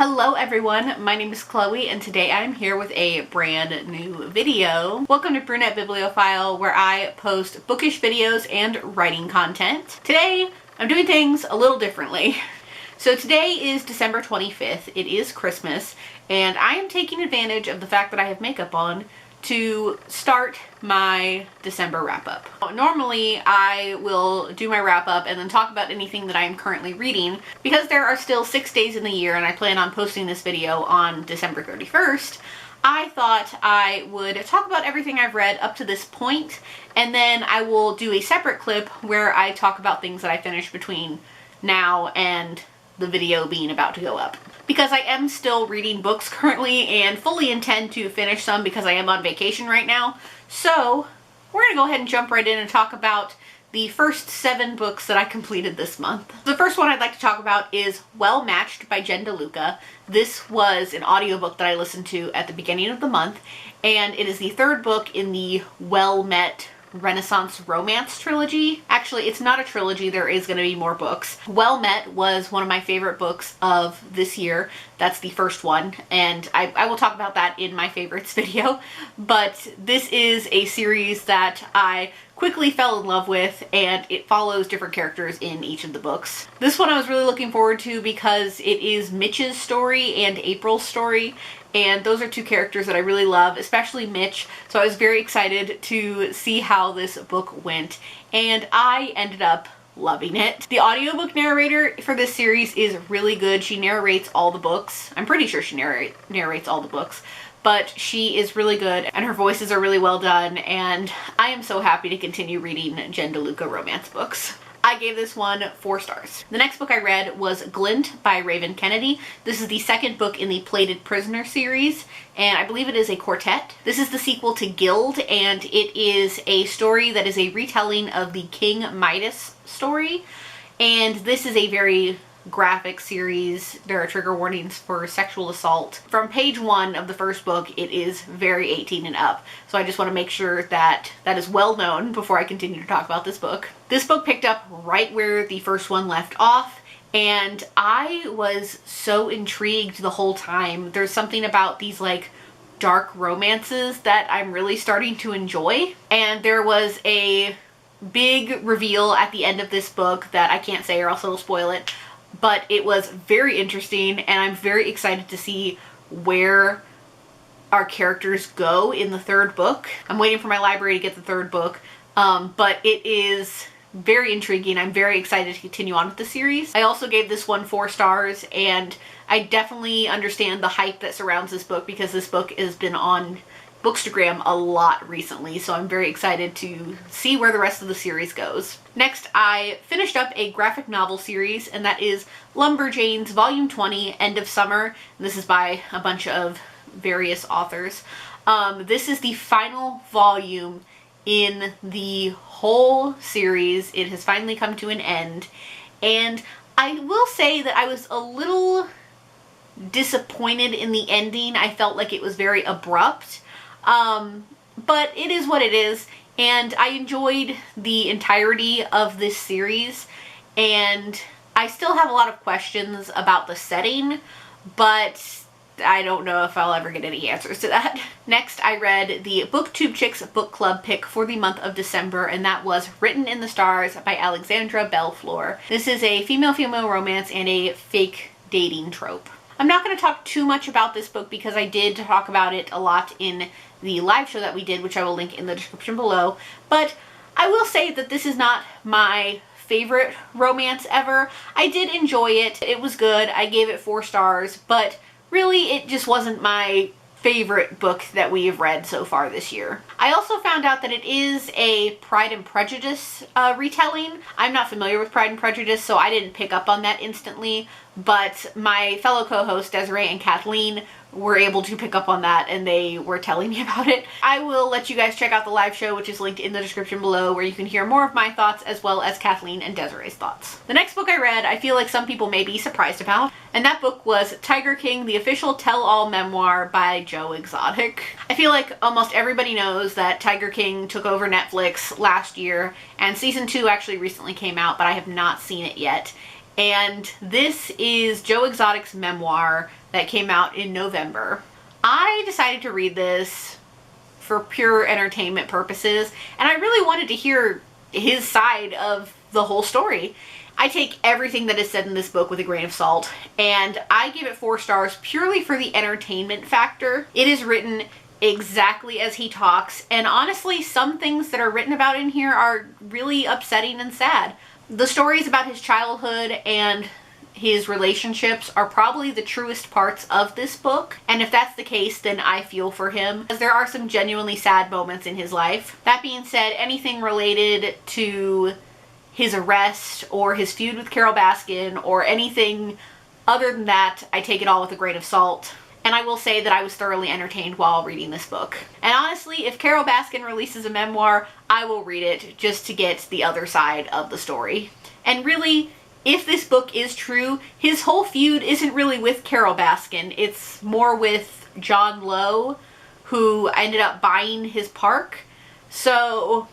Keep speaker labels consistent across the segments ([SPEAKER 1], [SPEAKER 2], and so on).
[SPEAKER 1] Hello everyone, my name is Chloe and today I'm here with a brand new video. Welcome to Brunette Bibliophile, where I post bookish videos and writing content. Today I'm doing things a little differently. So today is December 25th, it is Christmas, and I am taking advantage of the fact that I have makeup on to start my December wrap-up. Normally I will do my wrap-up and then talk about anything that I am currently reading. Because there are still 6 days in the year and I plan on posting this video on December 31st, I thought I would talk about everything I've read up to this point, and then I will do a separate clip where I talk about things that I finished between now and the video being about to go up. Because I am still reading books currently and fully intend to finish some because I am on vacation right now. So we're gonna go ahead and jump right in and talk about the first 7 books that I completed this month. The first one I'd like to talk about is Well Matched by Jen DeLuca. This was an audiobook that I listened to at the beginning of the month, and it is the 3rd book in the Well Met Renaissance romance trilogy. Actually, it's not a trilogy, there is going to be more books. Well Met was one of my favorite books of this year. That's the first one, and I will talk about that in my favorites video. But this is a series that I quickly fell in love with, and it follows different characters in each of the books. This one I was really looking forward to because it is Mitch's story and April's story, and those are 2 characters that I really love, especially Mitch, so I was very excited to see how this book went, and I ended up loving it. The audiobook narrator for this series is really good. She narrates all the books. I'm pretty sure she narrates all the books, but she is really good and her voices are really well done, and I am so happy to continue reading Jen DeLuca romance books. I gave this one 4 stars. The next book I read was Glint by Raven Kennedy. This is the 2nd book in the Plated Prisoner series, and I believe it is a quartet. This is the sequel to Guild, and it is a story that is a retelling of the King Midas story, and this is a very graphic series. There are trigger warnings for sexual assault. From page 1 of the first book, it is very 18 and up, so I just want to make sure that that is well known before I continue to talk about this book. This book picked up right where the first one left off, and I was so intrigued the whole time. There's something about these like dark romances that I'm really starting to enjoy, and there was a big reveal at the end of this book that I can't say or else it'll spoil it. But it was very interesting, and I'm very excited to see where our characters go in the 3rd book. I'm waiting for my library to get the 3rd book, but it is very intriguing. I'm very excited to continue on with the series. I also gave this one 4 stars, and I definitely understand the hype that surrounds this book because this book has been on Bookstagram a lot recently, so I'm very excited to see where the rest of the series goes. Next, I finished up a graphic novel series, and that is Lumberjanes Volume 20, End of Summer. And this is by a bunch of various authors. This is the final volume in the whole series. It has finally come to an end, and I will say that I was a little disappointed in the ending. I felt like it was very abrupt. But it is what it is, and I enjoyed the entirety of this series, and I still have a lot of questions about the setting, but I don't know if I'll ever get any answers to that. Next, I read the BookTube Chicks book club pick for the month of December, and that was Written in the Stars by Alexandra Bellfleur. This is a female-female romance and a fake dating trope. I'm not going to talk too much about this book because I did talk about it a lot in the live show that we did, which I will link in the description below, but I will say that this is not my favorite romance ever. I did enjoy it. It was good. I gave it 4 stars, but really it just wasn't my favorite book that we have read so far this year. I also found out that it is a Pride and Prejudice retelling. I'm not familiar with Pride and Prejudice, so I didn't pick up on that instantly, but my fellow co-hosts Desiree and Kathleen were able to pick up on that, and they were telling me about it. I will let you guys check out the live show, which is linked in the description below, where you can hear more of my thoughts as well as Kathleen and Desiree's thoughts. The next book I read, I feel like some people may be surprised about, and that book was Tiger King, the official tell-all memoir by Joe Exotic. I feel like almost everybody knows that Tiger King took over Netflix last year, and season 2 actually recently came out, but I have not seen it yet. And this is Joe Exotic's memoir that came out in November. I decided to read this for pure entertainment purposes, and I really wanted to hear his side of the whole story. I take everything that is said in this book with a grain of salt, and I give it 4 stars purely for the entertainment factor. It is written exactly as he talks, and honestly, some things that are written about in here are really upsetting and sad. The stories about his childhood and his relationships are probably the truest parts of this book, and if that's the case, then I feel for him, as there are some genuinely sad moments in his life. That being said, anything related to his arrest or his feud with Carol Baskin or anything other than that, I take it all with a grain of salt. And I will say that I was thoroughly entertained while reading this book. And honestly, if Carol Baskin releases a memoir, I will read it just to get the other side of the story. And really, if this book is true, his whole feud isn't really with Carol Baskin. It's more with John Lowe, who ended up buying his park. So,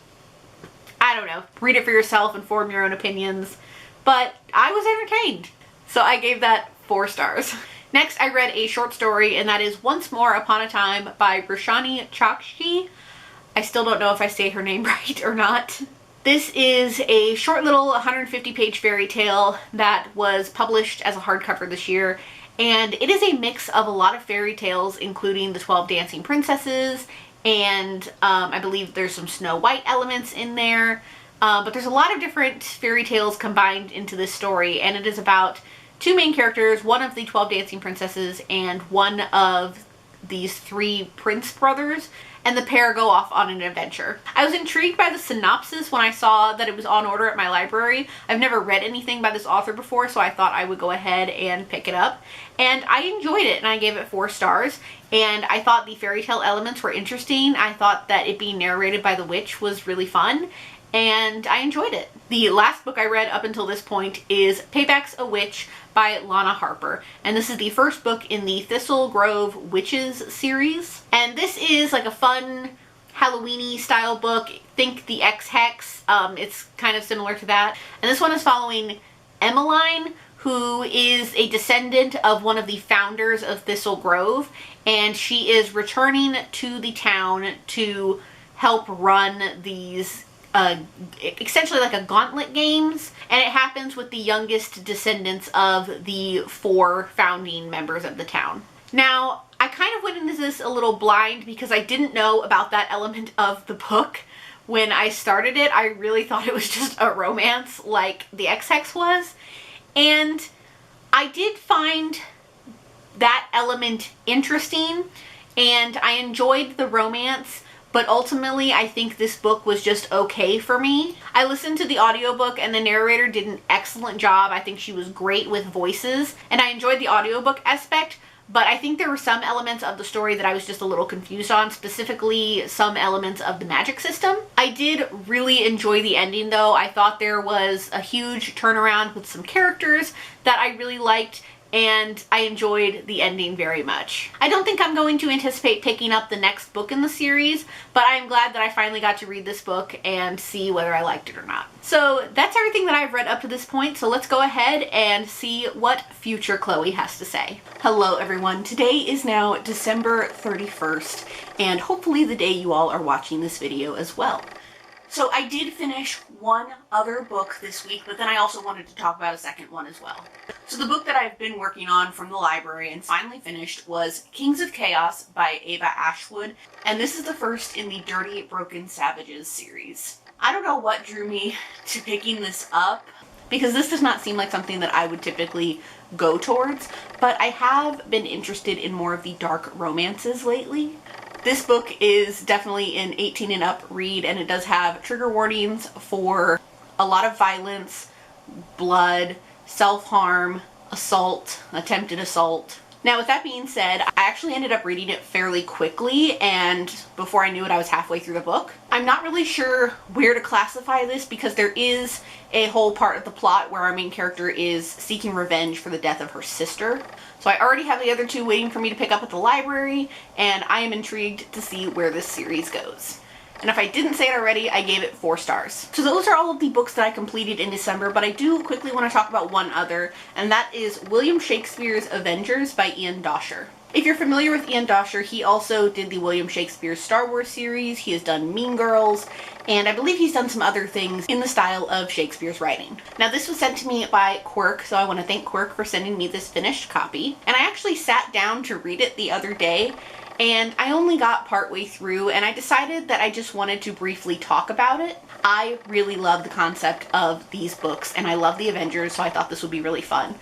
[SPEAKER 1] I don't know. Read it for yourself and form your own opinions. But I was entertained. So I gave that 4 stars. Next, I read a short story, and that is Once More Upon a Time by Roshani Chokshi. I still don't know if I say her name right or not. This is a short little 150-page fairy tale that was published as a hardcover this year, and it is a mix of a lot of fairy tales, including the 12 Dancing Princesses, and I believe there's some Snow White elements in there, but there's a lot of different fairy tales combined into this story, and it is about 2 main characters, one of the 12 Dancing Princesses and one of these 3 prince brothers, and the pair go off on an adventure. I was intrigued by the synopsis when I saw that it was on order at my library. I've never read anything by this author before, so I thought I would go ahead and pick it up. And I enjoyed it, and I gave it 4 stars. And I thought the fairy tale elements were interesting. I thought that it being narrated by the witch was really fun, and I enjoyed it. The last book I read up until this point is Paybacks, a Witch by Lana Harper, and this is the first book in the Thistle Grove Witches series. And this is like a fun Halloween-y style book. Think the X-Hex. It's kind of similar to that. And this one is following Emmeline, who is a descendant of one of the founders of Thistle Grove, and she is returning to the town to help run these essentially like a gauntlet games, and it happens with the youngest descendants of the 4 founding members of the town. Now, I kind of went into this a little blind because I didn't know about that element of the book. When I started it, I really thought it was just a romance like the X-Hex was, and I did find that element interesting, and I enjoyed the romance. But ultimately, I think this book was just okay for me. I listened to the audiobook, and the narrator did an excellent job. I think she was great with voices, and I enjoyed the audiobook aspect, but I think there were some elements of the story that I was just a little confused on, specifically some elements of the magic system. I did really enjoy the ending, though. I thought there was a huge turnaround with some characters that I really liked, and I enjoyed the ending very much. I don't think I'm going to anticipate picking up the next book in the series, but I'm glad that I finally got to read this book and see whether I liked it or not. So that's everything that I've read up to this point, so let's go ahead and see what future Chloe has to say. Hello everyone, today is now December 31st, and hopefully the day you all are watching this video as well. So I did finish one other book this week, but then I also wanted to talk about a second one as well. So the book that I've been working on from the library and finally finished was Kings of Chaos by Ava Ashwood, and this is the first in the Dirty Broken Savages series. I don't know what drew me to picking this up, because this does not seem like something that I would typically go towards, but I have been interested in more of the dark romances lately. This book is definitely an 18 and up read, and it does have trigger warnings for a lot of violence, blood, self-harm, assault, attempted assault. Now, with that being said, I actually ended up reading it fairly quickly, and before I knew it, I was halfway through the book. I'm not really sure where to classify this because there is a whole part of the plot where our main character is seeking revenge for the death of her sister. So I already have the other 2 waiting for me to pick up at the library, and I am intrigued to see where this series goes. And if I didn't say it already, I gave it 4 stars. So those are all of the books that I completed in December, but I do quickly want to talk about one other, and that is William Shakespeare's Avengers by Ian Dosher. If you're familiar with Ian Dosher, he also did the William Shakespeare Star Wars series, he has done Mean Girls, and I believe he's done some other things in the style of Shakespeare's writing. Now this was sent to me by Quirk, so I want to thank Quirk for sending me this finished copy. And I actually sat down to read it the other day, and I only got partway through, and I decided that I just wanted to briefly talk about it. I really love the concept of these books, and I love the Avengers, so I thought this would be really fun.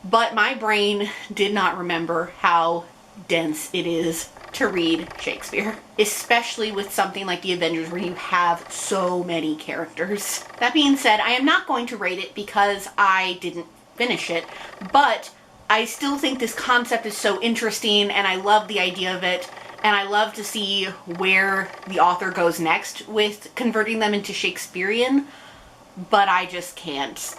[SPEAKER 1] But my brain did not remember how dense it is to read Shakespeare, especially with something like the Avengers where you have so many characters. That being said, I am not going to rate it because I didn't finish it, but I still think this concept is so interesting and I love the idea of it, and I love to see where the author goes next with converting them into Shakespearean, but I just can't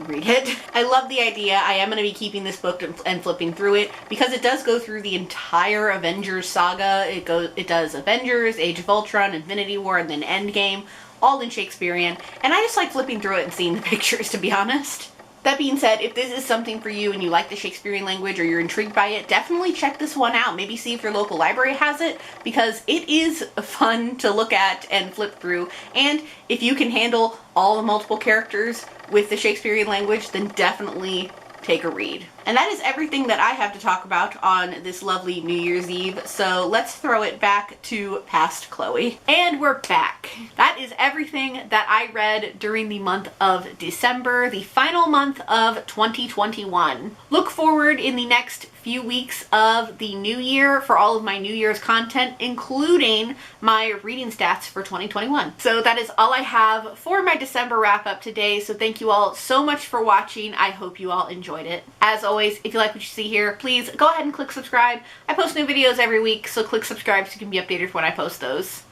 [SPEAKER 1] read it. I love the idea. I am going to be keeping this book and flipping through it because it does go through the entire Avengers saga. It does Avengers, Age of Ultron, Infinity War, and then Endgame, all in Shakespearean, and I just like flipping through it and seeing the pictures, to be honest. That being said, if this is something for you and you like the Shakespearean language or you're intrigued by it, definitely check this one out. Maybe see if your local library has it, because it is fun to look at and flip through. And if you can handle all the multiple characters with the Shakespearean language, then definitely take a read. And that is everything that I have to talk about on this lovely New Year's Eve, so let's throw it back to past Chloe. And we're back. That is everything that I read during the month of December, the final month of 2021. Look forward in the next few weeks of the new year for all of my New Year's content, including my reading stats for 2021. So that is all I have for my December wrap up today, so thank you all so much for watching. I hope you all enjoyed it. As always, if you like what you see here, please go ahead and click subscribe. I post new videos every week, so click subscribe so you can be updated when I post those.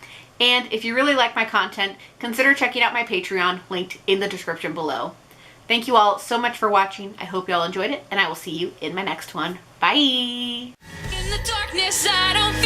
[SPEAKER 1] And if you really like my content, consider checking out my Patreon, linked in the description below. Thank you all so much for watching. I hope you all enjoyed it, and I will see you in my next one. Bye! In the darkness, I don't